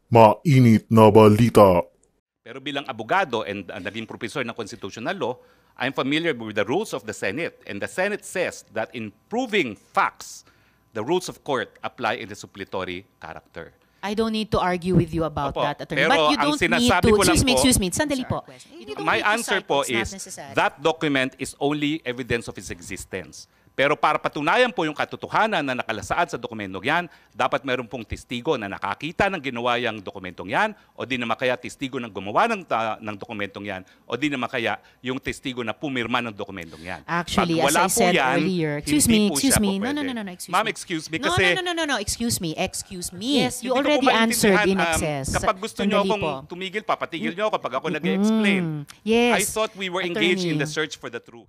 Mainit na balita. Pero bilang abogado and naging professor ng constitutional law, I'm familiar with the rules of the Senate. And the Senate says that in proving facts, the rules of court apply in the suppletory character. I don't need to argue with you about Opo, that, attorney. pero But you ang don't need sinasabi to. ko lang Excuse po- me. Sandali po. You don't My need to answer cite po what's not is necessary. that document is only evidence of its existence. Pero para patunayan po yung katotohanan na nakalasaad sa dokumentong yan, dapat meron pong testigo na nakakita ng ginawa yung dokumentong yan, o di naman kaya testigo ng gumawa ng dokumentong yan, o di naman kaya yung testigo na pumirma ng dokumentong yan. Actually, Pag as wala I po said yan, earlier, hindi po siya po No, pwede. excuse Ma'am, me. excuse me No, kasi... No, excuse me. Hindi Yes, you ko po already answered in maintindihan, excess. kapag gusto nyo Sandali akong po. tumigil, papatigil nyo ako kapag ako nag-explain. Yes. I thought we were engaged in Attorney. the search for the truth.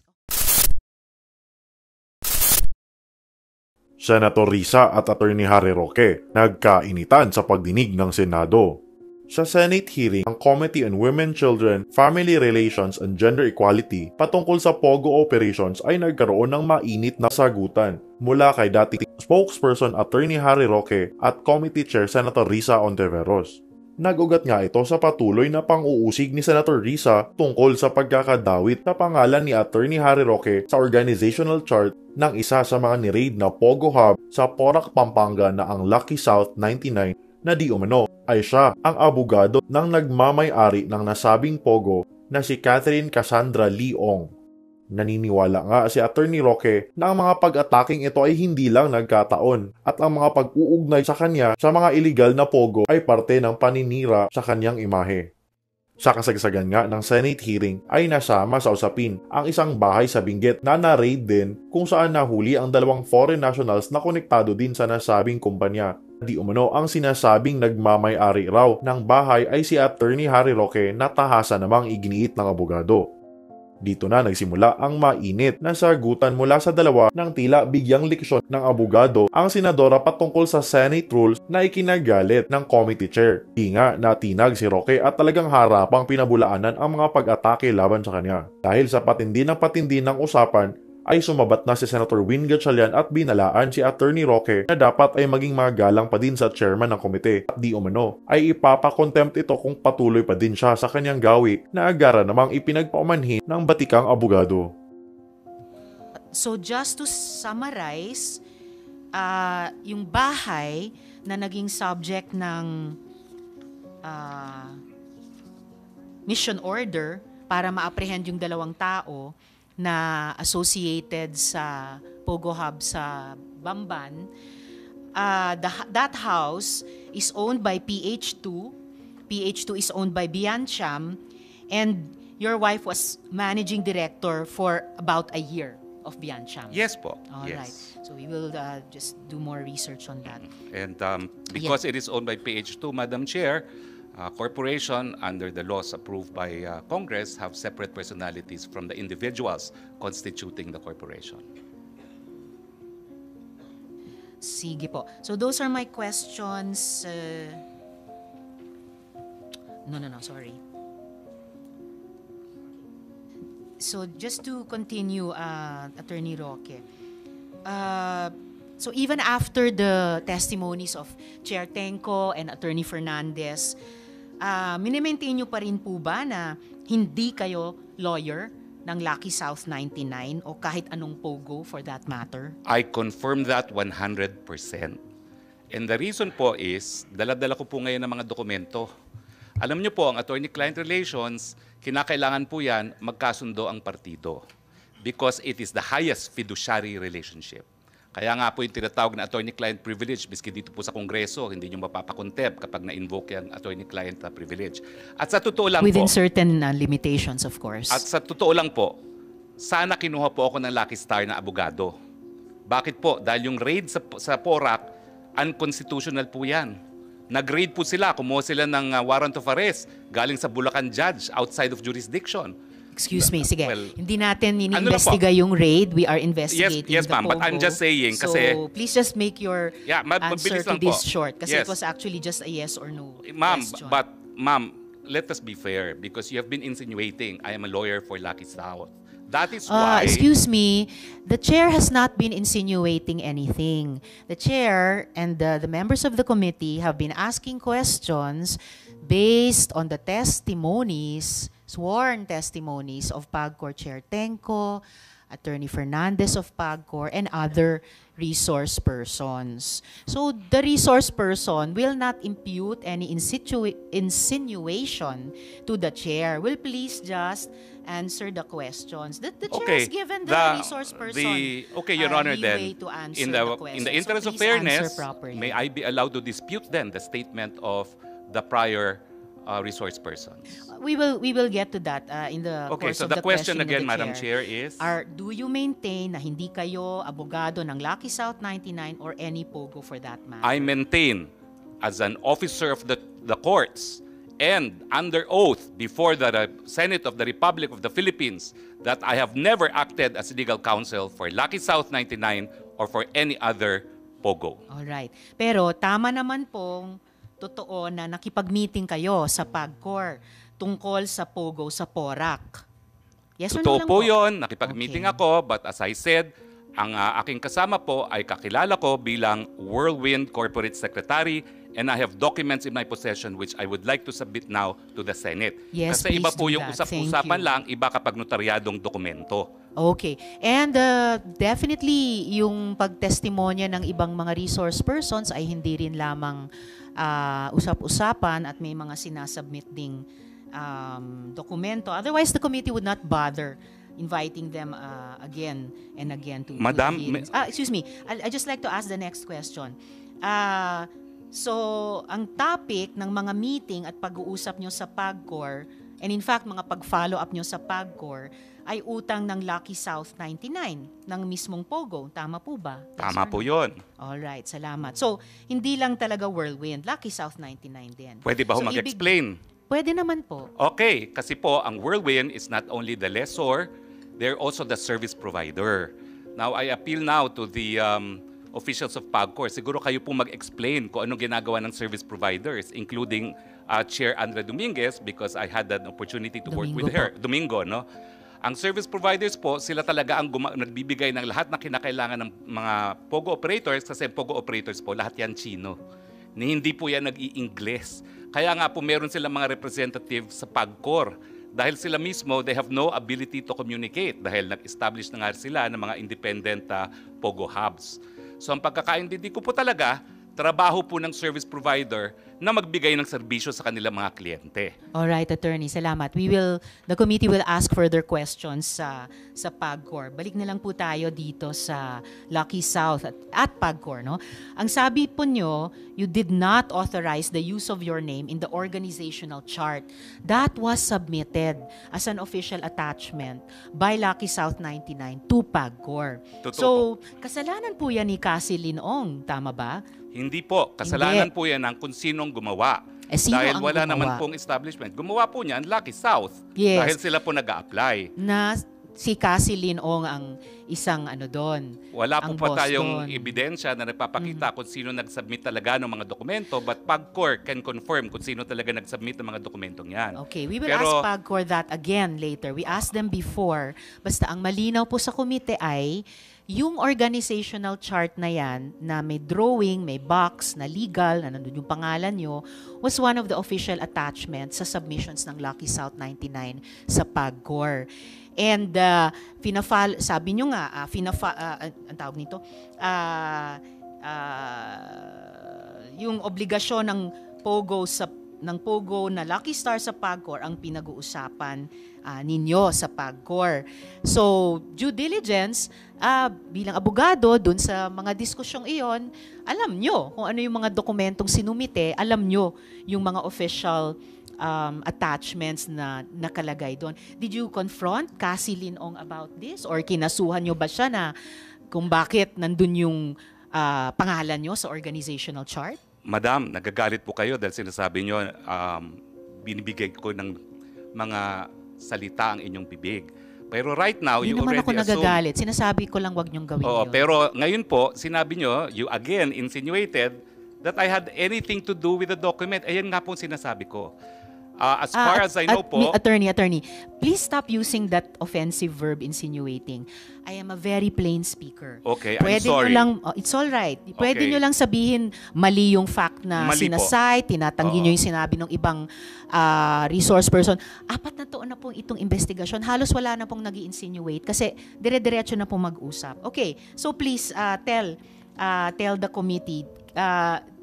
Senator Risa at Attorney Harry Roque nagkainitan sa pagdinig ng Senado. Sa Senate hearing ng Committee on Women, Children, Family Relations and Gender Equality patungkol sa POGO operations ay nagkaroon ng mainit na sagutan mula kay dating spokesperson Attorney Harry Roque at Committee Chair Senator Risa Ontiveros. Nag-ugat nga ito sa patuloy na pang-uusig ni Senator Risa tungkol sa pagkakadawit na pangalan ni Attorney Harry Roque sa organizational chart ng isa sa mga ni-raid na Pogo Hub sa Porac, Pampanga na ang Lucky South 99 na di umano ay siya ang abogado ng nagmamay-ari ng nasabing Pogo na si Catherine Cassandra Leong. Naniniwala nga si Attorney Roque na ang mga pag-ataking ito ay hindi lang nagkataon at ang mga pag-uugnay sa kanya sa mga iligal na Pogo ay parte ng paninira sa kanyang imahe. Sa kasagsagan nga ng Senate hearing ay nasama sa usapin ang isang bahay sa Benguet na na-raid din kung saan nahuli ang dalawang foreign nationals na konektado din sa nasabing kumpanya. Di umano ang sinasabing nagmamay-ari raw ng bahay ay si Attorney Harry Roque na tahasa namang iginiit ng abogado. Dito na nagsimula ang mainit na sagutan mula sa dalawa ng tila bigyang leksyon ng abogado ang senadora patungkol sa Senate rules na ikinagalit ng committee chair. Di nga natinag si Roque at talagang harapang pinabulaanan ang mga pag-atake laban sa kanya. Dahil sa patindi ng usapan, ay sumabat na si Senator Win Gatchalian at binalaan si Attorney Roque na dapat ay maging magalang pa din sa chairman ng komite. At di umano ay ipapakontempt ito kung patuloy pa din siya sa kanyang gawi na agara namang ipinagpaumanhin ng batikang abogado. So just to summarize, yung bahay na naging subject ng mission order para ma-apprehend yung dalawang tao na associated sa Pogo Hub sa Bamban, that house is owned by PH2. PH2 is owned by Biancham, and your wife was managing director for about a year of Biancham. Yes po. All yes. right. So we will just do more research on that. And because it is owned by PH2, Madam Chair, corporation under the laws approved by Congress have separate personalities from the individuals constituting the corporation. Sige po. So those are my questions. Sorry. So just to continue, Attorney Roque, so even after the testimonies of Chair Tenco and Attorney Fernandez, minimaintain nyo pa rin po ba na hindi kayo lawyer ng Lucky South 99 o kahit anong Pogo for that matter? I confirm that 100%. And the reason po is, dala-dala ko po ngayon ng mga dokumento. Alam nyo po, ang attorney-client relations, kinakailangan po yan magkasundo ang partido because it is the highest fiduciary relationship. Kaya nga po yung tinatawag na attorney-client privilege, miski dito po sa Kongreso, hindi nyo mapapakontep kapag na-invoke yung attorney-client privilege. At sa totoo lang Within po, certain limitations, of course. at sa totoo lang po, sana kinuha po ako ng Lucky Star na abogado. Bakit po? Dahil yung raid sa Porac, unconstitutional po yan. Nag-raid po sila, kumuha sila ng warrant of arrest galing sa Bulacan judge outside of jurisdiction. Excuse me, sige. Well, hindi natin ano ini-investiga yung raid. We are investigating Yes, the ma'am, but I'm Pogo. just saying So, kasi- please just make your answer mabilis to lang this po. short. Kasi Yes. it was actually just a yes or no Ma'am, question. let us be fair because you have been insinuating I am a lawyer for Lucky South. That is why... Excuse me, the chair has not been insinuating anything. The chair and the members of the committee have been asking questions based on the testimonies, sworn testimonies of PAGCOR Chair Tenco, Attorney Fernandez of PAGCOR, and other resource persons. So the resource person will not impute any insinuation to the chair. Will please just answer the questions. The chair has given the resource person Your Honor, leeway then, to answer in the question. the interest So of please answer fairness, properly. may I be allowed to dispute then the statement of the prior resource persons? We will get to that in the Okay, course so of the the question question again, of the Madam Chair, is... do you maintain na hindi kayo abogado ng Lucky South 99 or any POGO for that matter? I maintain, as an officer of the courts and under oath before the Senate of the Republic of the Philippines, that I have never acted as legal counsel for Lucky South 99 or for any other POGO. Alright. Pero tama naman pong totoo na nakipag-meeting kayo sa PAGCOR tungkol sa POGO sa PORAC. Yes or no Totoo lang po yun, nakipag-meeting Okay. ako, but as I said, ang aking kasama po ay kakilala ko bilang Whirlwind Corporate Secretary, and I have documents in my possession which I would like to submit now to the Senate. Yes, Kasi iba please po do yung that. usap-usapan Thank you. lang, iba kapag notaryadong dokumento. Okay. And definitely, yung pagtestimonya ng ibang mga resource persons ay hindi rin lamang usap-usapan at may mga sinasubmit ding dokumento. Otherwise, the committee would not bother inviting them again and again to Madam, the hearings. Excuse me. I just like to ask the next question. So, ang topic ng mga meeting at pag-uusap nyo sa PAGCOR, and in fact, mga pag-follow up nyo sa PAGCOR, ay utang ng Lucky South 99 ng mismong POGO. Tama po ba? Yes Tama or po no? yun. Alright, salamat. So, hindi lang talaga Whirlwind, Lucky South 99 din. Pwede ba ho So, mag-explain? Pwede naman po. Okay, kasi po ang Whirlwind is not only the lessor, they're also the service provider. Now, I appeal now to the officials of PAGCOR. Siguro kayo po mag-explain kung anong ginagawa ng service providers, including Chair Andrea Dominguez, because I had an opportunity to work with her. Domingo, no? Ang service providers po, sila talaga ang nagbibigay ng lahat na kinakailangan ng mga POGO operators, kasi POGO operators po, lahat yan Chino. Hindi po yan nag-i-Ingles. Kaya nga po meron silang mga representative sa PAGCOR. Dahil sila mismo, they have no ability to communicate dahil nag-establish na nga sila ng mga independent POGO hubs. So ang pagkakaintindi ko po talaga, trabaho po ng service provider na magbigay ng serbisyo sa kanilang mga kliyente. Alright, Attorney, salamat. The committee will ask further questions sa PAGCOR. Balik na lang po tayo dito sa Lucky South at PAGCOR, no? Ang sabi po nyo, you did not authorize the use of your name in the organizational chart. That was submitted as an official attachment by Lucky South 99 to PAGCOR. Totoo So, kasalanan po yan ni Cassie Linong, tama ba? Hindi po. Kasalanan Hindi. po yan ng kung sinong gumawa. Sino Dahil ang wala gumawa? naman pong establishment. Gumawa po niyan Lucky South. Yes. Dahil sila po nag-a-apply. Na si Cassie Linong ang isang doon. Wala po ang pa boss tayong doon. ebidensya na nagpapakita kung sino nag-submit talaga ng mga dokumento, but PAGCOR can confirm kung sino talaga nag-submit ng mga dokumentong yan. Okay, we will Pero- ask PAGCOR that again later. We asked them before. Basta ang malinaw po sa komite ay yung organizational chart na yan, na may drawing, may box, na legal, na nandun yung pangalan nyo, was one of the official attachments sa submissions ng Lucky South 99 sa PAGCOR. And sabi nyo nga, ang tawag nito, yung obligasyon ng POGO na Lucky Star sa PAGCOR ang pinag-uusapan ninyo sa PAGCOR. So, due diligence, bilang abogado, dun sa mga diskusyong iyon, alam nyo kung ano yung mga dokumentong sinumite, alam nyo yung mga official attachments na nakalagay doon. Did you confront Cassie Linong about this? Or kinasuhan nyo ba siya na kung bakit nandun yung pangalan nyo sa organizational chart? Madam, nagagalit po kayo dahil sinasabi nyo, binibigay ko ng mga salita ang inyong bibig. Pero right now, Hindi you naman already ako assume... nagagalit. Sinasabi ko lang wag nyong gawin Oo, yun. pero ngayon po, sinabi nyo, you again insinuated that I had anything to do with the document. Ayan nga po sinasabi ko. As far as I know po, Attorney, please stop using that offensive verb insinuating. I am a very plain speaker. Okay, I'm Pwede sorry. Nyo lang, it's all right. Pwede Okay. nyo lang sabihin mali yung fact na Mali po. sinasite, tinatanggi Oo. nyo yung sinabi ng ibang resource person. 4 na taon na pong itong investigasyon. Halos wala na pong nag-insinuate kasi dire-diretso na pong mag-usap. Okay, so please tell the committee,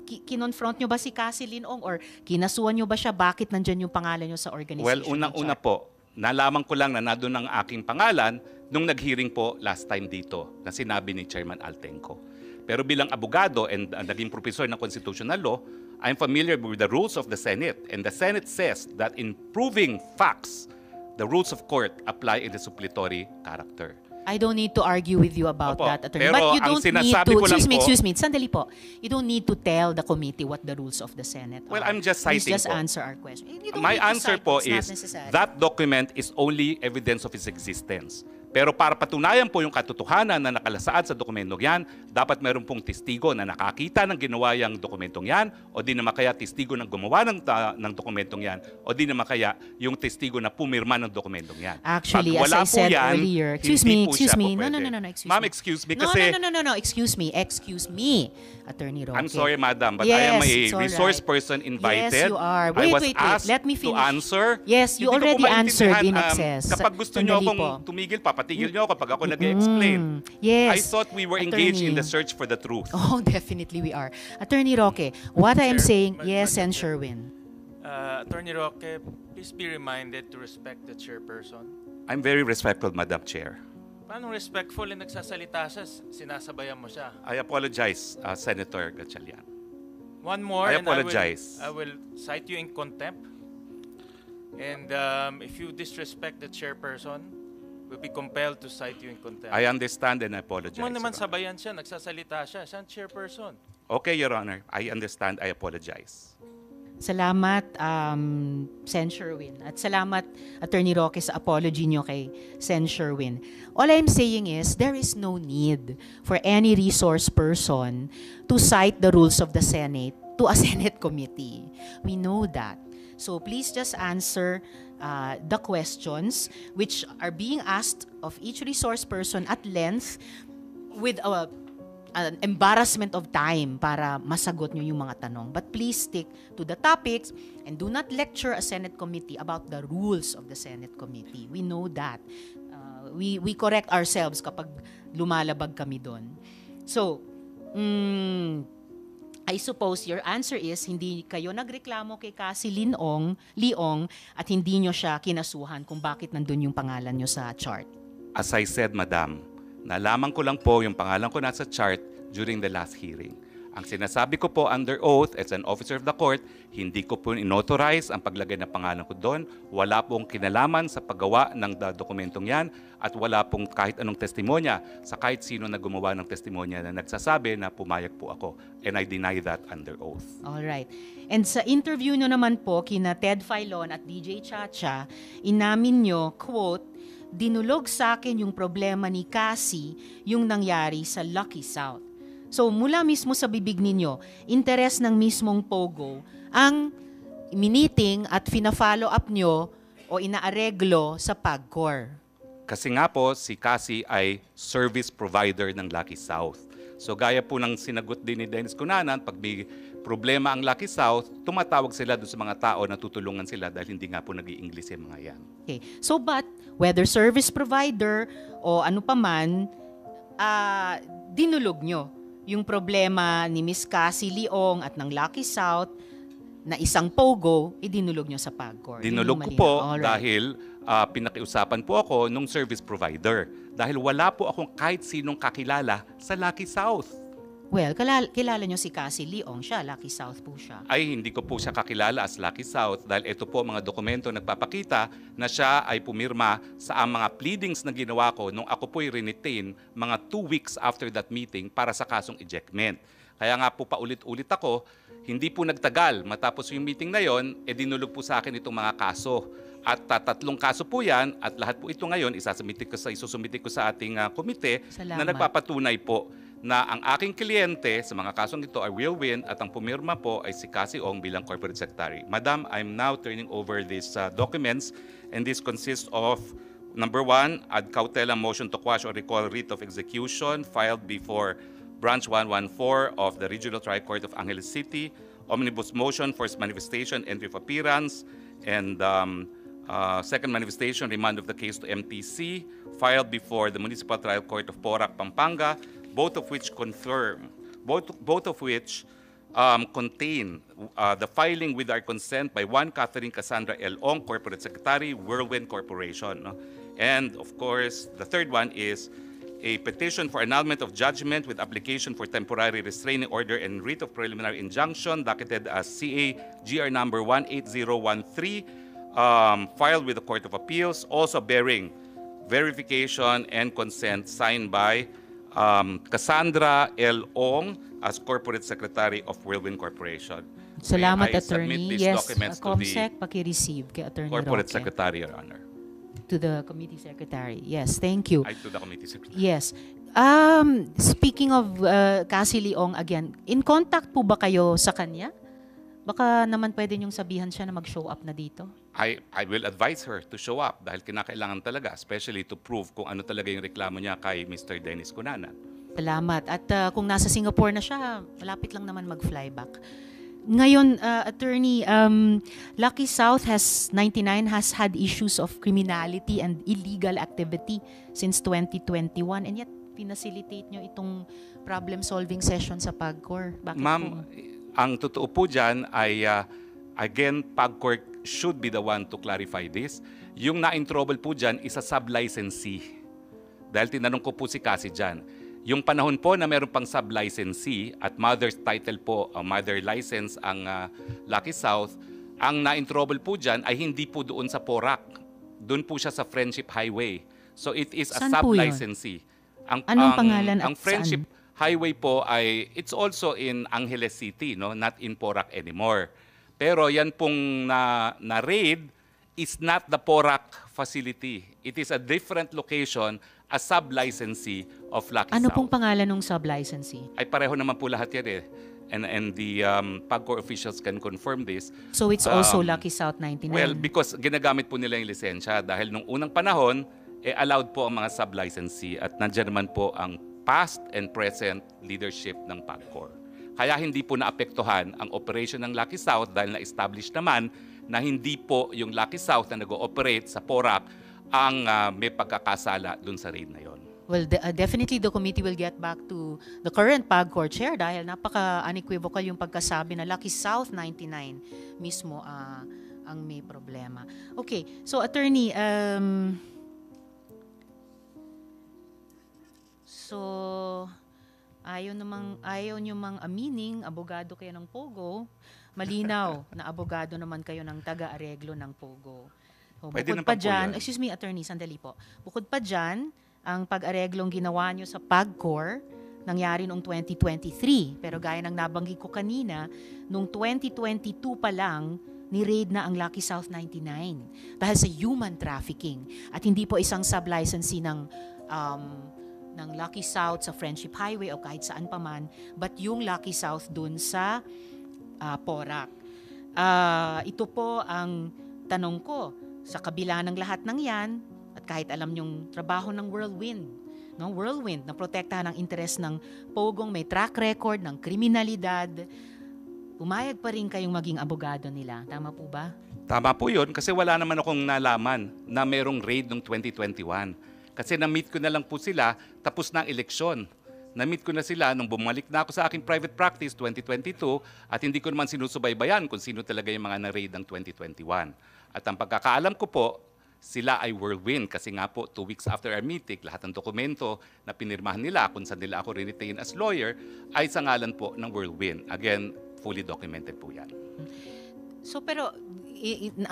kinonfront nyo ba si Cassie Linong or kinasuhan nyo ba siya? Bakit nandyan yung pangalan nyo sa organization? well, unang-una po, nalaman ko lang na nandun ang aking pangalan nung nag-hearing po last time dito na sinabi ni Chairman Altenco. Pero bilang abogado and naging professor ng constitutional law, I'm familiar with the rules of the Senate. And the Senate says that in proving facts, the rules of court apply in the suppletory character. I don't need to argue with you about Opo, that, attorney. pero But you ang don't need sinasabi to, ko lang po- excuse me, sandali po. You don't need to tell the committee what the rules of the Senate Well, are. I'm just Please citing just po. answer our question. You don't My need to answer cite po what's not is necessary. that document is only evidence of its existence. Pero para patunayan po yung katotohanan na nakalasaad sa dokumentong yan, dapat meron pong testigo na nakakita ng ginawa yung dokumentong yan o di naman kaya testigo ng gumawa ng dokumentong yan o di naman kaya yung testigo na pumirma ng dokumentong yan. Actually, Pag as wala I po said yan, earlier, excuse hindi me, po excuse siya me. po No, pwede. excuse Ma'am, me. excuse me No, kasi no, excuse me, Attorney Roque. I'm sorry, madam, but Yes, I am a it's all resource right. person invited. Yes, you are. I was Wait. asked Let me to finish. answer. Yes, you Hindi ko po already answered in maintindihan, excess. Kapag gusto niyo Sandali akong po. tumigil, papatigil niyo ako kapag ako nag-explain. Yes. I thought we were engaged in Attorney. the search for the truth. Oh, definitely we are. Attorney Roque, what I am Chair, saying, Madam yes, Chair. and Sherwin. Attorney Roque, please be reminded to respect the chairperson. I'm very respectful, Madam Chair. Paano respectful na nagsasalita siya, sinasabayan mo siya? I apologize, Senator Gatchalian. One more, I and apologize. I will cite you in contempt. And if you disrespect the chairperson, we'll be compelled to cite you in contempt. I understand and I apologize. Mo naman Your Honor. sabayan siya, nagsasalita siya, siya ang chairperson. Okay, Your Honor. I understand. I apologize. Salamat, Sen Sherwin. At salamat, Attorney Roque, sa apology nyo kay Sen Sherwin. All I'm saying is, there is no need for any resource person to cite the rules of the Senate to a Senate committee. We know that. So please just answer the questions which are being asked of each resource person at length with an embarrassment of time para masagot nyo yung mga tanong. But please stick to the topics and do not lecture a Senate committee about the rules of the Senate committee. We know that. We correct ourselves kapag lumalabag kami doon. So, I suppose your answer is hindi kayo nagreklamo kay Cassie Leong at hindi nyo siya kinasuhan kung bakit nandun yung pangalan nyo sa chart. As I said, Madam, nalaman ko lang po yung pangalan ko nasa chart during the last hearing. Ang sinasabi ko po under oath as an officer of the court, hindi ko po inauthorize ang paglagay ng pangalan ko doon. Wala pong kinalaman sa paggawa ng dokumentong yan at wala pong kahit anong testimonya sa kahit sino na gumawa ng testimonya na nagsasabi na pumayag po ako. And I deny that under oath. All right. And sa interview nyo naman po kina Ted Filon at DJ Chacha, inamin nyo, quote, dinulog sa akin yung problema ni Cassie yung nangyari sa Lucky South. So mula mismo sa bibig ninyo, interes ng mismong Pogo ang miniting at fina-follow up nyo o inaareglo sa PAGCOR. Kasi nga po, si Cassie ay service provider ng Lucky South. So gaya po ng sinagot din ni Dennis Cunanan, pag may problema ang Lucky South, tumatawag sila doon sa mga tao na tutulungan sila dahil hindi nga po nag-i-English yung mga yan. Okay. So but, whether service provider o ano pa man, dinulog nyo yung problema ni Miss Cassie Leong at ng Lucky South na isang Pogo, idinulog nyo sa PAGCOR. Dinulog ko po dahil pinakiusapan po ako nung service provider. Dahil wala po akong kahit sinong kakilala sa Lucky South. Well, kilala nyo si Cassie Leong, siya, Lucky South po siya. Ay hindi ko po siya kakilala as Lucky South dahil ito po mga dokumento nagpapakita na siya ay pumirma sa mga pleadings na ginawa ko nung ako po'y retain mga 2 weeks after that meeting para sa kasong ejectment. Kaya nga po paulit-ulit ako, hindi po nagtagal matapos yung meeting na yon, dinulog po sa akin itong mga kaso. At 3 kaso po yan at lahat po ito ngayon isusumitin ko sa ating komite Salamat. na nagpapatunay po na ang aking kliyente sa mga kasong ito ay Will Win at ang pumirma po ay si Cassie Ong bilang Corporate Secretary. Madam, I'm now turning over these documents, and this consists of number 1, ad cautelam motion to quash or recall writ of execution filed before Branch 114 of the Regional Trial Court of Angeles City, omnibus motion, first manifestation, entry of appearance, and second manifestation, remand of the case to MTC, filed before the Municipal Trial Court of Porac, Pampanga, both of which contain the filing with our consent by one Catherine Cassandra L. Ong, Corporate Secretary, Whirlwind Corporation. No? And of course, the third one is a petition for annulment of judgment with application for temporary restraining order and writ of preliminary injunction, docketed as CA GR number 18013, filed with the Court of Appeals, also bearing verification and consent signed by Cassandra L. Ong as Corporate Secretary of Whirlwind Corporation. Salamat, May I submit Attorney. these Yes, documents to the COMSEC, paki-receive kay Attorney Corporate Roque. Secretary, Your Honor. To the Committee Secretary. Yes, thank you. I to the Committee Secretary. Yes. Speaking of Cassie Leong again, in contact po ba kayo sa kanya? Baka naman pwede niyong sabihan siya na mag-show up na dito. I will advise her to show up dahil kinakailangan talaga, especially to prove kung ano talaga yung reklamo niya kay Mr. Dennis Cunanan. Salamat. At kung nasa Singapore na siya, malapit lang naman mag-fly back. Ngayon, Attorney, Lucky South has had issues of criminality and illegal activity since 2021, and yet pinacilitate nyo itong problem-solving session sa PAGCOR. Bakit Ma'am, po? ang totoo po dyan ay, again, PAGCOR should be the one to clarify this. Yung na-in-trouble po dyan is a sub-licensee. Dahil tinanong ko po si Cassie dyan. Yung panahon po na meron pang sub-licensee at mother's title po, mother license ang Lucky South, ang na-in-trouble po dyan ay hindi po doon sa Porac. Doon po siya sa Friendship Highway. So it is a Saan po yun? sub-licensee. Anong pangalan at Ang Friendship saan? Highway po ay, it's also in Angeles City, no? Not in Porac anymore. Pero yan pong na-raid is not the Porac facility. It is a different location, a sub-licensee of Lucky Ano South. pong pangalan ng sub-licensee? Ay pareho naman po lahat yan eh. And the PAGCOR officials can confirm this. So it's also Lucky South 99? Well, because ginagamit po nila yung lisensya dahil nung unang panahon, allowed po ang mga sub-licensee at nandiyan naman po ang past and present leadership ng PAGCOR. Kaya hindi po naapektuhan ang operation ng Lucky South dahil na-establish naman na hindi po yung Lucky South na nag-ooperate sa Porac ang may pagkakasala dun sa raid na yon. Well, definitely the committee will get back to the current PAGCOR chair dahil napaka-unequivocal yung pagkasabi na Lucky South 99 mismo ang may problema. Okay, so Attorney, so ayaw nyo mang amining, abogado kayo ng Pogo, malinaw na abogado naman kayo ng taga-areglo ng Pogo. So, Pwede bukod naman pa po dyan, yan. excuse me, Attorney, sandali po. Bukod pa dyan, ang pag-areglong ginawa nyo sa PAGCOR, nangyari noong 2023. Pero gaya ng nabanggit ko kanina, noong 2022 pa lang, ni-raid na ang Lucky South 99 dahil sa human trafficking. At hindi po isang sub-licensee ng Lucky South sa Friendship Highway o kahit saan pa man, but yung Lucky South dun sa Porac. Ito po ang tanong ko. Sa kabila ng lahat ng yan, at kahit alam yung trabaho ng Whirlwind, no? Whirlwind na protektahan ang interes ng Pogong may track record ng kriminalidad, pumayag pa rin kayong maging abogado nila. Tama po ba? Tama po yun kasi wala naman akong nalaman na merong raid noong 2021. Kasi na-meet ko na lang po sila tapos na ang eleksyon. Na-meet ko na sila nung bumalik na ako sa aking private practice 2022 at hindi ko naman sinusubaybayan kung sino talaga yung mga na-raid ng 2021. At ang pagkakaalam ko po, sila ay Whirlwind kasi nga po 2 weeks after our meeting, lahat ng dokumento na pinirmahan nila kung saan nila ako re-retain as lawyer ay sa ngalan po ng Whirlwind. Again, fully documented po yan. So pero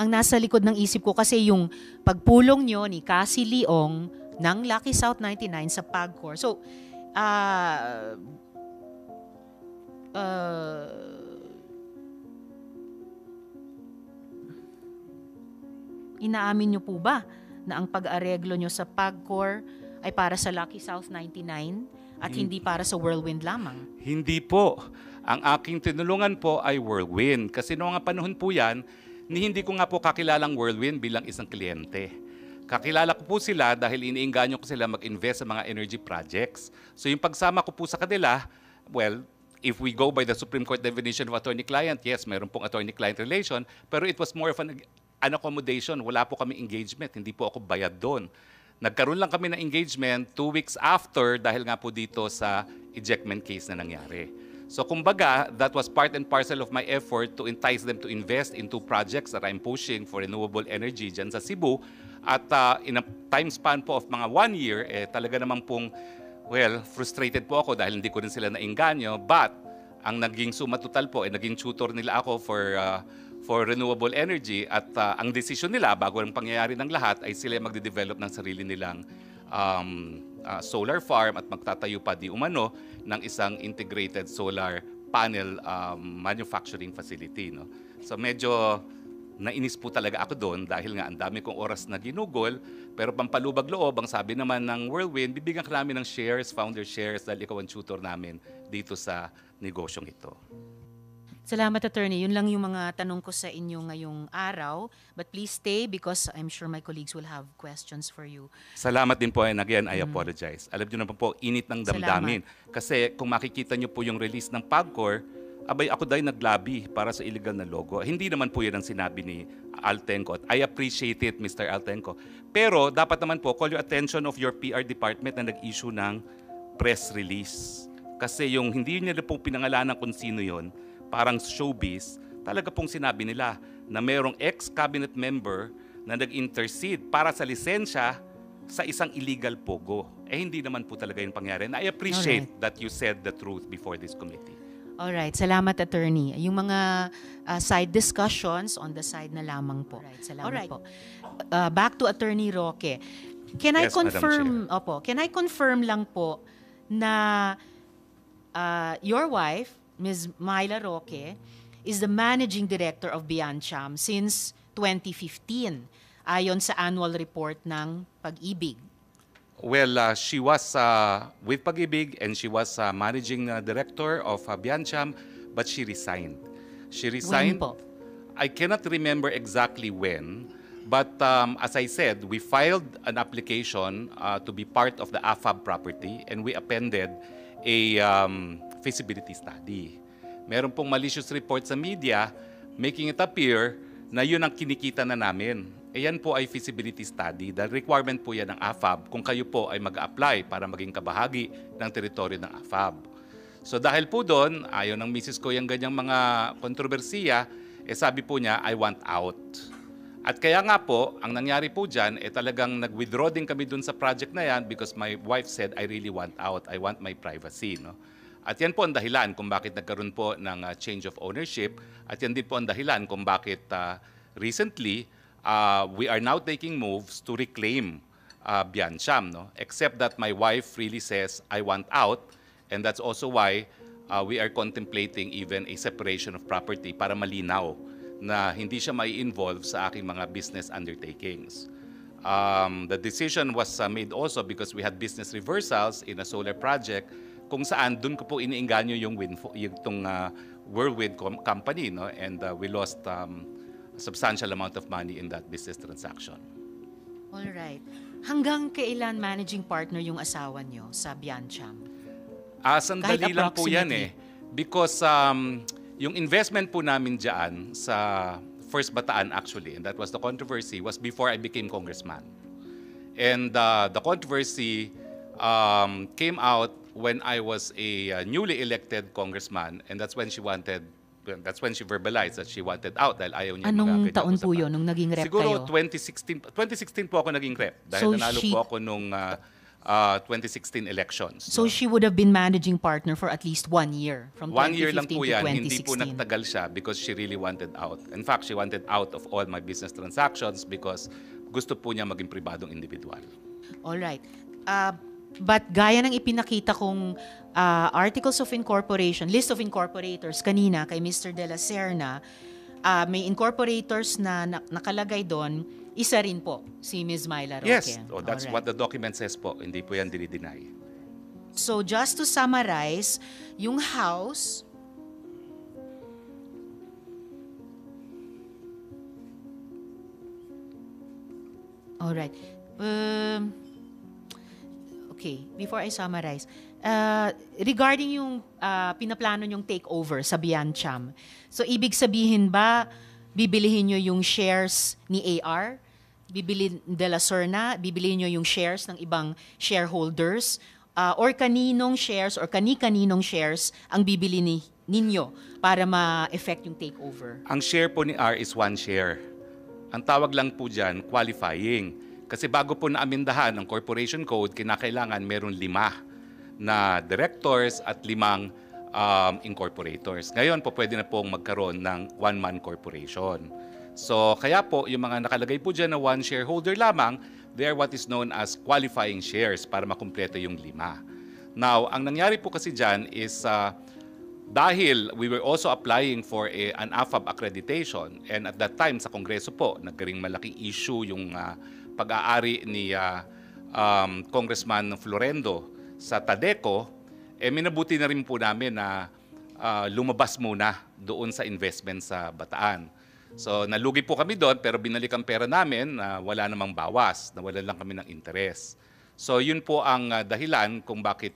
ang nasa likod ng isip ko kasi yung pagpulong nyo ni Cassie Leong ng Lucky South 99 sa PAGCOR. So, inaamin nyo po ba na ang pag-areglo nyo sa PAGCOR ay para sa Lucky South 99 at hindi para sa Whirlwind lamang. Hindi po. Ang aking tinulungan po ay Whirlwind. Kasi noong nga panahon po yan, hindi ko nga po kakilalang Whirlwind bilang isang kliyente. Kakilala ko po sila dahil iniinganyo ko sila mag-invest sa mga energy projects. So yung pagsama ko po sa kanila, well, if we go by the Supreme Court definition of attorney-client, yes, mayroon pong attorney-client relation, pero it was more of an accommodation. Wala po kami engagement, hindi po ako bayad doon. Nagkaroon lang kami ng engagement 2 weeks after dahil nga po dito sa ejectment case na nangyari. So kumbaga, that was part and parcel of my effort to entice them to invest into projects that I'm pushing for renewable energy dyan sa Cebu. At in a time span po of mga 1 year, talaga namang pong, well, frustrated po ako dahil hindi ko rin sila nainganyo. But ang naging suma total po, naging tutor nila ako for renewable energy. At ang desisyon nila, bago ang pangyayari ng lahat, ay sila magde-develop ng sarili nilang solar farm at magtatayo pa di umano ng isang integrated solar panel manufacturing facility. No? So medyo nainis po talaga ako doon dahil nga ang dami kong oras na ginugol, pero pampalubag loob, ang sabi naman ng Whirlwind, bibigyan ka namin ng shares, founder shares, dahil ikaw ang tutor namin dito sa negosyong ito. Salamat, Attorney. Yun lang yung mga tanong ko sa inyo ngayong araw. But please stay because I'm sure my colleagues will have questions for you. Salamat din po, and again, I apologize. Alam niyo naman po, init ng damdamin. Kasi kung makikita niyo po yung release ng PAGCOR, abay ako dahil naglabi para sa illegal na logo. Hindi naman po yan ang sinabi ni Altenco. I appreciate it, Mr. Altenco. Pero dapat naman po, call your attention of your PR department na nag-issue ng press release. Kasi yung hindi nila pong pinangalanan kung sino yon, parang showbiz, talaga pong sinabi nila na mayroong ex-cabinet member na nag-intercede para sa lisensya sa isang illegal pogo. Hindi naman po talaga yung pangyari. And I appreciate that you said the truth before this committee. Alright, salamat, Attorney. Yung mga side discussions on the side na lamang po. Alright, salamat po. Back to Attorney Roque. Can I Yes, confirm, can I confirm lang po na your wife, Ms. Myla Roque, is the managing director of Biancham since 2015, ayon sa annual report ng Pag-ibig. Well, she was with Pag-ibig and she was managing director of Biancham, but she resigned. She resigned. When po? I cannot remember exactly when, but as I said, we filed an application to be part of the AFAB property and we appended a feasibility study. Meron pong malicious report sa media making it appear na yun ang kinikita na namin. Yan po ay feasibility study. The requirement po yan ng AFAB kung kayo po ay mag-apply para maging kabahagi ng teritoryo ng AFAB. So dahil po doon, ayaw ng misis ko yung ganyang mga kontrobersiya, sabi po niya, I want out. At kaya nga po, ang nangyari po dyan, talagang nag-withdraw din kami doon sa project na yan because my wife said, I really want out. I want my privacy. No? At yan po ang dahilan kung bakit nagkaroon po ng change of ownership. At yan din po ang dahilan kung bakit recently, we are now taking moves to reclaim Biancham. No? Except that my wife really says, I want out. And that's also why we are contemplating even a separation of property para malinaw na hindi siya mai-involve sa aking mga business undertakings. The decision was made also because we had business reversals in a solar project kung saan doon ko po iniinganyo yung Whirlwind company, no? And we lost a substantial amount of money in that business transaction. All right. Hanggang kailan managing partner yung asawa nyo sa Biancham? Sandali lang po yan Because yung investment po namin dyan sa First Bataan actually, and that was the controversy, was before I became congressman. And the controversy came out when I was a newly elected congressman, and that's when she verbalized that she wanted out dahil ayaw niya Anong taon po yun nung naging rep Siguro kayo? 2016 po ako naging rep dahil nanalo po ako nung 2016 elections. So she would have been managing partner for at least 1 year, from 1 year 2015 lang po to yan, 2016. hindi po nagtagal siya because she really wanted out. In fact, she wanted out of all my business transactions because gusto po niya maging pribadong individual. All right. But gaya ng ipinakita kong articles of incorporation, list of incorporators kanina kay Mr. De La Serna, may incorporators na nakalagay doon, isa rin po si Ms. Myla Roque. Yes, that's what the document says po. Hindi po yan dinideny. So just to summarize, yung house, alright. Okay, before I summarize, regarding yung pinaplano yung takeover sa Biancham, so ibig sabihin ba, bibilihin nyo yung shares ni AR? Bibilin de la Serna? Bibilihin nyo yung shares ng ibang shareholders? Or kaninong shares or kani-kaninong shares ang bibili ninyo para ma-effect yung takeover? Ang share po ni R is 1 share. Ang tawag lang po dyan, qualifying. Kasi bago po naamindahan ang corporation code, kinakailangan meron 5 na directors at 5 incorporators. Ngayon po pwede na pong magkaroon ng one-man corporation. So kaya po yung mga nakalagay po dyan na 1 shareholder lamang, they are what is known as qualifying shares para makumpleto yung 5. Now, ang nangyari po kasi dyan is dahil we were also applying for an AFAB accreditation, and at that time sa Kongreso po, nagkaring malaking issue yung pag-aari ni Congressman Florendo sa Tadeco, minabuti na rin po namin na lumabas muna doon sa investment sa Bataan. So nalugi po kami doon pero binalik ang pera namin na wala namang bawas, nawalan lang kami ng interest. So yun po ang dahilan kung bakit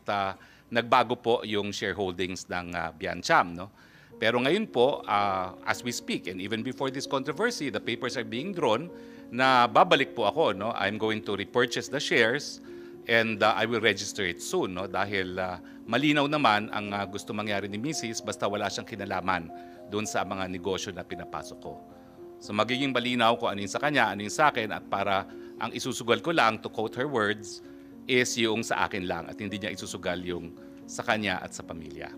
nagbago po yung shareholdings ng Biancham. No? Pero ngayon po, as we speak and even before this controversy, the papers are being drawn na babalik po ako. No? I'm going to repurchase the shares and I will register it soon. No? Dahil malinaw naman ang gusto mangyari ni Mrs. basta wala siyang kinalaman doon sa mga negosyo na pinapasok ko. So magiging malinaw kung ano yung sa kanya, ano yung sa akin, at para ang isusugal ko lang, to quote her words, is yung sa akin lang at hindi niya isusugal yung sa kanya at sa pamilya.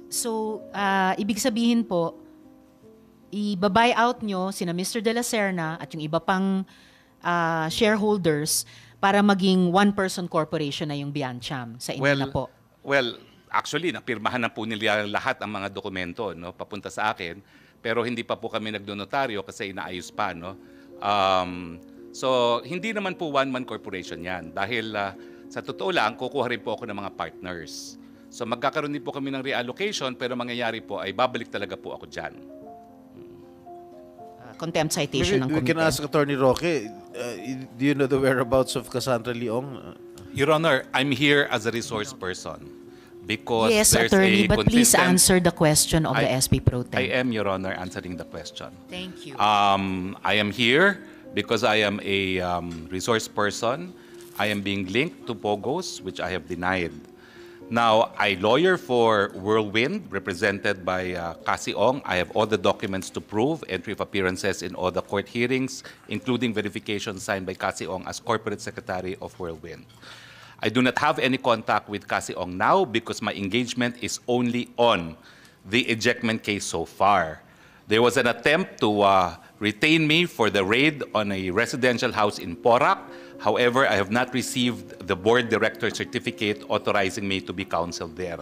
So, ibig sabihin po, i-buy out nyo sina Mr. De La Serna at yung iba pang shareholders para maging one-person corporation na yung Biancham sa inyo na po. Well, actually, napirmahan na po nila lahat ang mga dokumento, no, papunta sa akin, pero hindi pa po kami nagdonotaryo kasi inaayos pa. No? So, hindi naman po one-man corporation yan dahil sa totoo lang, kukuha rin po ako ng mga partners. So magkakaroon din po kami ng reallocation pero mangyayari po ay babalik talaga po ako dyan. Contempt citation ng We komite. can ask Attorney Roque, do you know the whereabouts of Cassandra Leong? Your Honor, I'm here as a resource person because Yes, there's attorney, a but please consistent... answer the question of the SP Pro Tem. I am, Your Honor, answering the question. Thank you. I am here because I am a resource person. I am being linked to POGOs, which I have denied. Now, I lawyer for Whirlwind, represented by Cassie Ong. I have all the documents to prove entry of appearances in all the court hearings, including verification signed by Cassie Ong as Corporate Secretary of Whirlwind. I do not have any contact with Cassie Ong now because my engagement is only on the ejectment case so far. There was an attempt to retain me for the raid on a residential house in Porac. However, I have not received the board director certificate authorizing me to be counseled there.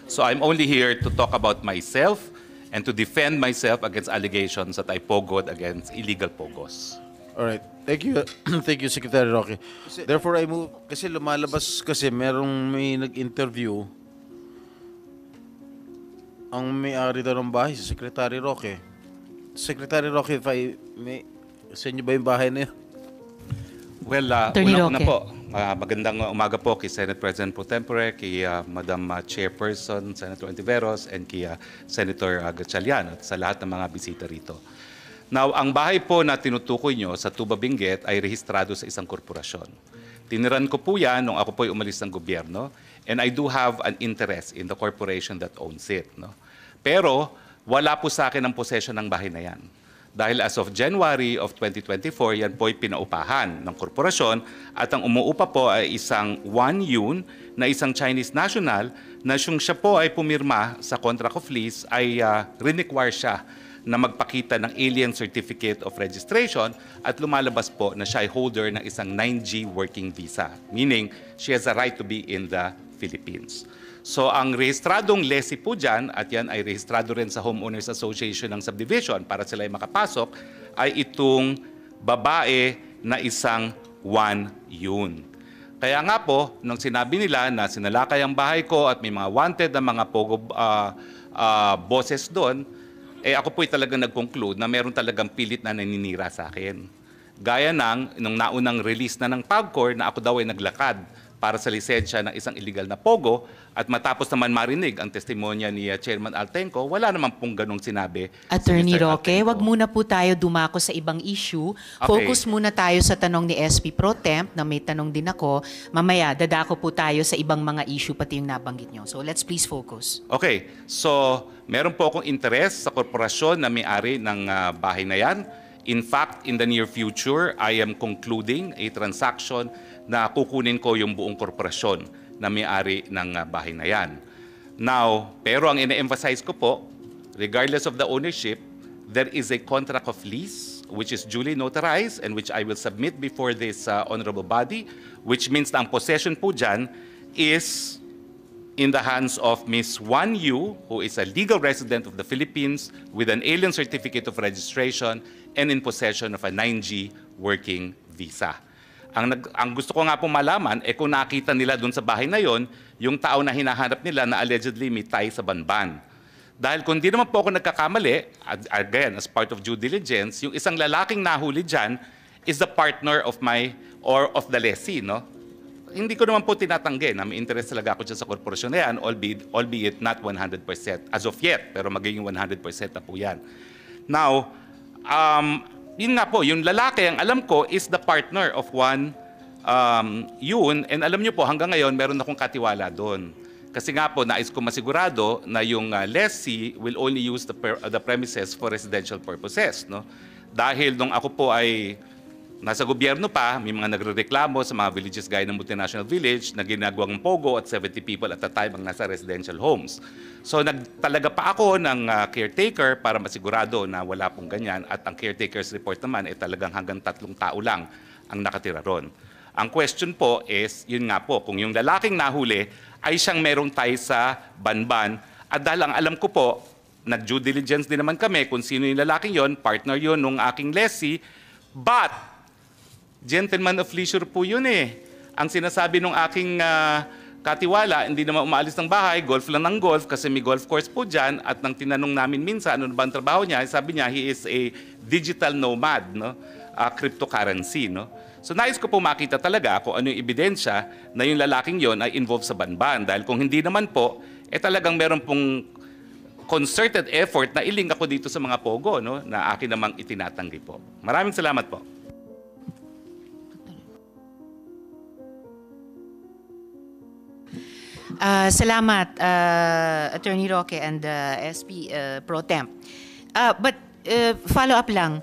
So I'm only here to talk about myself and to defend myself against allegations that I pogoed against illegal pogos. All right. Thank you. Thank you, Secretary Roque. Therefore, I move, kasi lumalabas kasi may nag-interview ang may-ari daw ng bahay, si Secretary Roque. Secretary Roque, if I may, sa inyo ba yung bahay na yun? Well, una po, magandang umaga po kay Senate President Pro Tempore, kay Madam Chairperson, Senator Antiveros, and kay Senator Gatchalian at sa lahat ng mga bisita rito. Now, ang bahay po na tinutukoy nyo sa Tuba Benguet ay rehistrado sa isang korporasyon. Tiniran ko po yan nung ako po ay umalis ng gobyerno, and I do have an interest in the corporation that owns it. No? Pero wala po sa akin ang possession ng bahay na yan. Dahil as of January of 2024, yan po ay pinaupahan ng korporasyon at ang umuupa po ay isang Wan Yun na isang Chinese national na siya po ay pumirma sa contract of lease ay require siya na magpakita ng Alien Certificate of Registration at lumalabas po na siya ay holder ng isang 9G working visa. Meaning, she has a right to be in the Philippines. So ang rehistradong lessee po dyan, at yan ay rehistrado rin sa Homeowners Association ng subdivision para sila ay makapasok, ay itong babae na isang Juan Yun. Kaya nga po, nung sinabi nila na sinalakay ang bahay ko at may mga wanted na mga pogo bosses doon, ako po'y talagang nag-conclude na meron talagang pilit na naninira sa akin. Gaya nung naunang release na ng PAGCOR na ako daw ay naglakad para sa lisensya ng isang illegal na pogo at matapos naman marinig ang testimonya ni Chairman Altenco, wala naman pong ganong sinabi. Attorney si Mr. Roque, Altenco. wag muna po tayo dumako sa ibang issue. Okay. Focus muna tayo sa tanong ni SP Pro Temp na may tanong din ako. Mamaya, dadako po tayo sa ibang mga issue pati yung nabanggit nyo. So let's please focus. Okay, so meron po akong interest sa korporasyon na may-ari ng bahay na yan. In fact, in the near future, I am concluding a transaction na kukunin ko yung buong korporasyon na may-ari ng bahay na yan. Now, pero ang ina-emphasize ko po, regardless of the ownership, there is a contract of lease which is duly notarized and which I will submit before this honorable body, which means na ang possession po dyan is in the hands of Ms. Wan Yu, who is a legal resident of the Philippines with an alien certificate of registration and in possession of a 9G working visa. Ang gusto ko nga pong malaman, kung nakita nila doon sa bahay na yon, yung tao na hinahanap nila na allegedly may tie sa Banban. Dahil kung di naman po ako nagkakamali, again, as part of due diligence, yung isang lalaking nahuli dyan is the partner of of the lessee, no? Hindi ko naman po tinatanggi na may interest talaga ako dyan sa korporasyon na yan, albeit not 100% as of yet, pero magiging 100% na po yan. Now, yun nga po, yung lalaki, ang alam ko, is the partner of Juan Yun, and alam nyo po, hanggang ngayon, meron akong katiwala doon. Kasi nga po, nais ko masigurado na yung lessee will only use the premises for residential purposes. No? Dahil nung ako po ay nasa gobyerno pa, may mga nagrereklamo sa mga villages gaya ng multinational village na ginagawang pogo at 70 people at a time ang nasa residential homes. So nagtalaga pa ako ng caretaker para masigurado na wala pong ganyan at ang caretaker's report naman ay talagang hanggang 3 tao lang ang nakatira ron. Ang question po is, yun nga po, kung yung lalaking nahuli ay siyang merong tie sa Banban at dahil ang alam ko po, nag-due diligence din naman kami kung sino yung lalaking yon, partner yon nung aking lessee, but gentleman of leisure po yun eh. Ang sinasabi nung aking katiwala, hindi naman umaalis ng bahay, golf lang ng golf kasi may golf course po dyan at nang tinanong namin minsan ano ba ang trabaho niya, sabi niya he is a digital nomad, no? Cryptocurrency. No? So nais ko po makita talaga kung ano yung ebidensya na yung lalaking yon ay involved sa Banban dahil kung hindi naman po, talagang meron pong concerted effort na iling ako dito sa mga pogo no? Na akin namang itinatanggi po. Maraming salamat po. Salamat, Attorney Roque and SP Pro Temp. But follow up lang,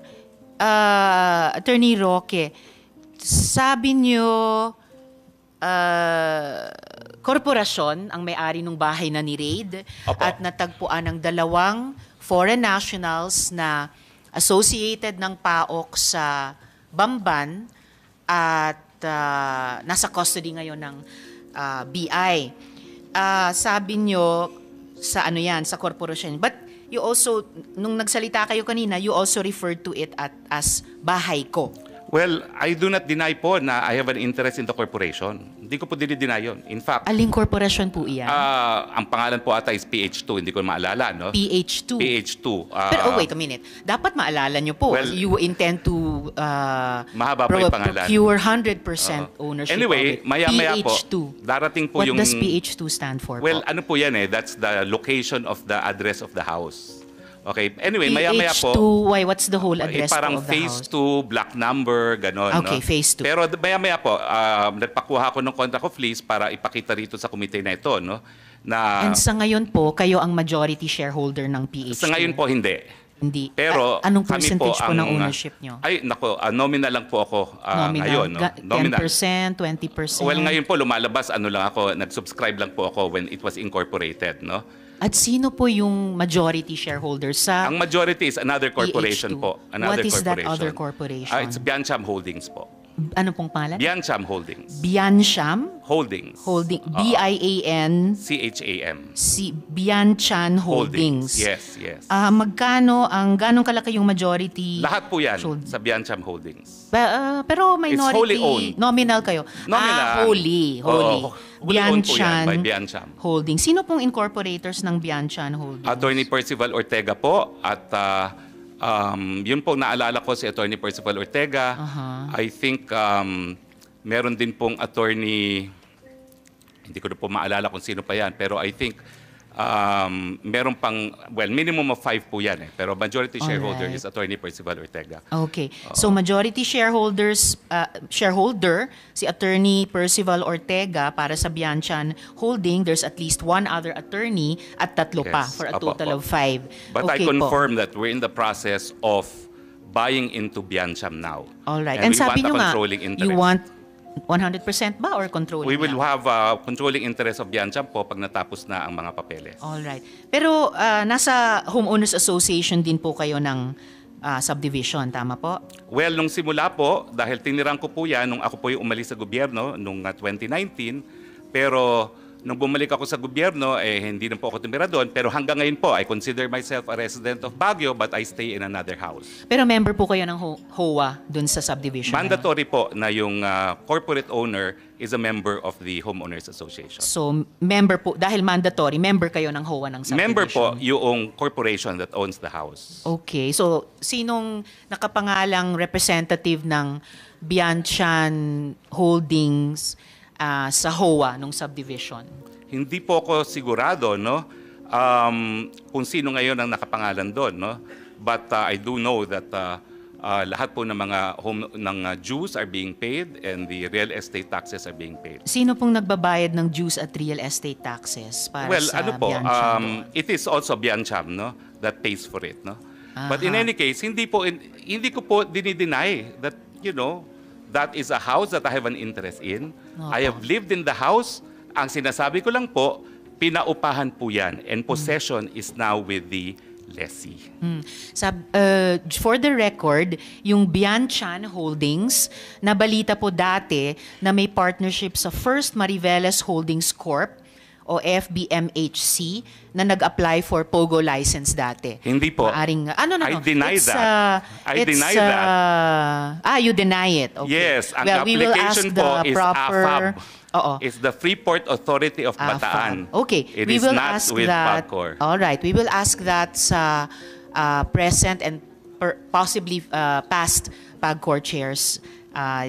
Attorney Roque, sabi niyo korporasyon ang may-ari ng bahay na ni-raid at natagpuan ng 2 foreign nationals na associated ng PAOK sa Bamban at nasa custody ngayon ng BI. Sabi nyo sa ano yan, sa korporasyon. But you also, nung nagsalita kayo kanina, you also referred to it as bahay ko. Well, I do not deny po na I have an interest in the corporation. Hindi ko po dinideny yun. In fact, Aling korporasyon po iyan? ang pangalan po ata is PH2. Hindi ko maalala, no? PH2. PH2. Pero wait a minute. Dapat maalala nyo po. Well, you intend to mahaba po yung pangalan. procure 100% ownership Anyway, of it. maya-maya po, PH2. darating po What yung... does PH2 stand for Well, po? ano po yan eh? That's the location of the address of the house. Okay, anyway, maya-maya po... PH2, why? What's the whole address parang po of the phase house? 2, block number, gano'n. Okay, no? phase 2. Pero maya-maya po, nagpakuha ko ng contract of lease para ipakita rito sa komite na ito, no? Na, And sa ngayon po, kayo ang majority shareholder ng PH2? sa ngayon po, hindi. Hindi. Pero Anong kami percentage po, ang, ng ownership nyo? Ay, nako, nominal lang po ako ngayon. No? 10%, 20%? Well, ngayon po lumalabas, ano lang ako, nag-subscribe lang po ako when it was incorporated, no? At sino po yung majority shareholder sa Ang majority is another corporation PH2? po. Another What is that corporation. other corporation? It's Biancham Holdings po. Ano pong pangalan? Biancham Holdings. Biancham Holdings. Holding, BIAN, CHAM. Bianchan Holdings. Yes, yes. Ganong kalaki yung majority? Lahat po yan Hold- sa Biancham Holdings. Pero minority, wholly owned. nominal kayo. Nominal. Wholly. Oo, wholly owned po yan by Biancham. Holdings. Sino pong incorporators ng Bianchan Holdings? Attorney Percival Ortega po at yun po naalala ko si Attorney Percival Ortega. I think meron din pong attorney, hindi ko na po maalala kung sino pa yan, pero I think meron pang, well, minimum of 5 po yan pero majority shareholder Alright. is Attorney Percival Ortega. Okay. So majority shareholder si Attorney Percival Ortega para sa Bianchan Holding. There's at least one other attorney at tatlo pa Yes. for a Apo, total apo. of 5. But I Okay confirm that we're in the process of buying into Biancham now. All right. And And we sabi want a nyo nga, controlling interest. you want 100% ba or controlling We will lang? have a controlling interest of Biancham po pag natapos na ang mga papeles. All right. Pero nasa Homeowners Association din po kayo ng subdivision, tama po? Well, nung simula po, dahil tinirang ko po yan nung ako po yung umalis sa gobyerno nung 2019, pero nung bumalik ako sa gobyerno, hindi na po ako tumira doon. Pero hanggang ngayon po, I consider myself a resident of Baguio, but I stay in another house. Pero member po kayo ng HOA dun sa subdivision? na yun? Mandatory po na yung corporate owner is a member of the Homeowners Association. So, member po, dahil mandatory, member kayo ng HOA ng subdivision? Member po yung corporation that owns the house. Okay. So, sinong nakapangalang representative ng Bianchan Holdings sa HOA nung subdivision? Hindi po ako sigurado, no? Kung sino ngayon ang nakapangalan doon, no? But I do know that lahat po ng mga dues are being paid and the real estate taxes are being paid. Sino pong nagbabayad ng dues at real estate taxes para Well, sa ano po, Bianchan doon? it is also Biancham, no, that pays for it, no. But in Aha. any case, hindi ko po dinideny that, that is a house that I have an interest in. I have lived in the house. Ang sinasabi ko lang po, pinaupahan po yan and possession is now with the lessee. For the record, yung Bianchan Holdings, nabalita po dati na may partnership sa First Mariveles Holdings Corp. O FBMHC na nag-apply for POGO license dati. Hindi po. Maaring, no. I deny It's, that. I deny that. You deny it. Okay. Yes, ang Well, we will ask application the po is proper... AFAB. Oo. It's the Freeport Authority of Bataan. Okay. It We is will not ask with that. PAGCOR. All right. We will ask that sa present and possibly past PAGCOR chairs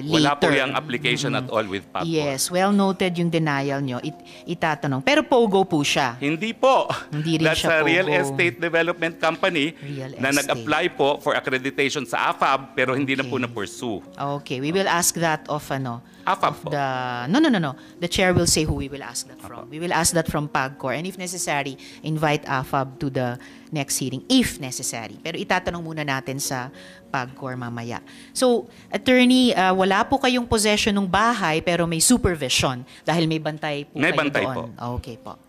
later. Wala po yung application at all with PAGCOR. Yes, well noted yung denial nyo. Itatanong. Pero POGO po siya. Hindi po. Hindi rin That's siya a real POGO. estate development company Real na estate. nag-apply po for accreditation sa AFAB pero hindi na po Okay. na-pursue. Okay, we will ask that of AFAB po. No. The chair will say who we will ask that from. We will ask that from PAGCOR and if necessary, invite AFAB to the next hearing if necessary. Pero itatanong muna natin sa PAGCOR mamaya. So, attorney, wala po kayong possession ng bahay pero may supervision dahil may bantay po May kayo bantay doon. Okay po.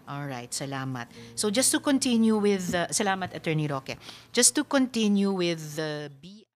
Alright, salamat. So just to continue with, salamat Attorney Roque. Just to continue with the